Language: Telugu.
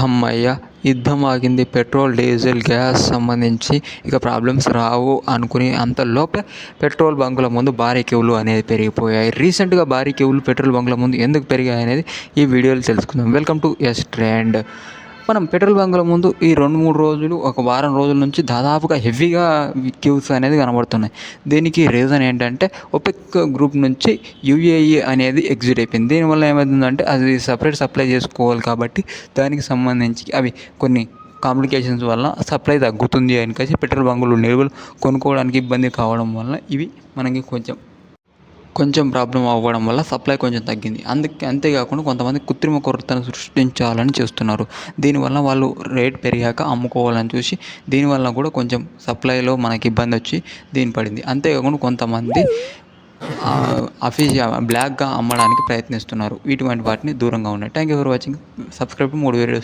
హమ్మయ్య! యుద్ధం ఆగింది. పెట్రోల్, డీజిల్, గ్యాస్ సంబంధించి ఇక ప్రాబ్లమ్స్ రావు అనుకుని అంతలోపే పెట్రోల్ బంకుల ముందు భారీ క్యూలు అనేది పెరిగిపోయాయి. రీసెంట్గా భారీ క్యూలు పెట్రోల్ బంకుల ముందు ఎందుకు పెరిగాయి అనేది ఈ వీడియోలో తెలుసుకుందాం. Welcome to S trend. మనం పెట్రోల్ బంకుల ముందు ఈ 2-3 రోజులు, ఒక వారం రోజుల నుంచి దాదాపుగా హెవీగా క్యూస్ అనేది కనబడుతున్నాయి. దీనికి రీజన్ ఏంటంటే ఒపెక్ గ్రూప్ నుంచి యూఏఈ అనేది ఎగ్జిట్ అయిపోయింది. దీనివల్ల ఏమవుతుందంటే అది సపరేట్ సప్లై చేసుకోవాలి కాబట్టి దానికి సంబంధించి అవి కొన్ని కాంప్లికేషన్స్ వల్ల సప్లై తగ్గుతుంది అని కలిసి పెట్రోల్ బంకులు నిల్వలు కొనుక్కోవడానికి ఇబ్బంది కావడం వల్ల ఇవి మనకి కొంచెం ప్రాబ్లం అవ్వడం వల్ల సప్లై కొంచెం తగ్గింది. అంతేకాకుండా కొంతమంది కృత్రిమ కొరతను సృష్టించాలని చేస్తున్నారు. దీనివల్ల వాళ్ళు రేట్ పెరిగాక అమ్ముకోవాలని చూసి దీనివల్ల కూడా కొంచెం సప్లైలో మనకి ఇబ్బంది వచ్చి పడింది. అంతేకాకుండా కొంతమంది బ్లాక్గా అమ్మడానికి ప్రయత్నిస్తున్నారు. ఇటువంటి వాటిని దూరంగా ఉన్నాయి. Thank you for watching. Subscribe 3 videos.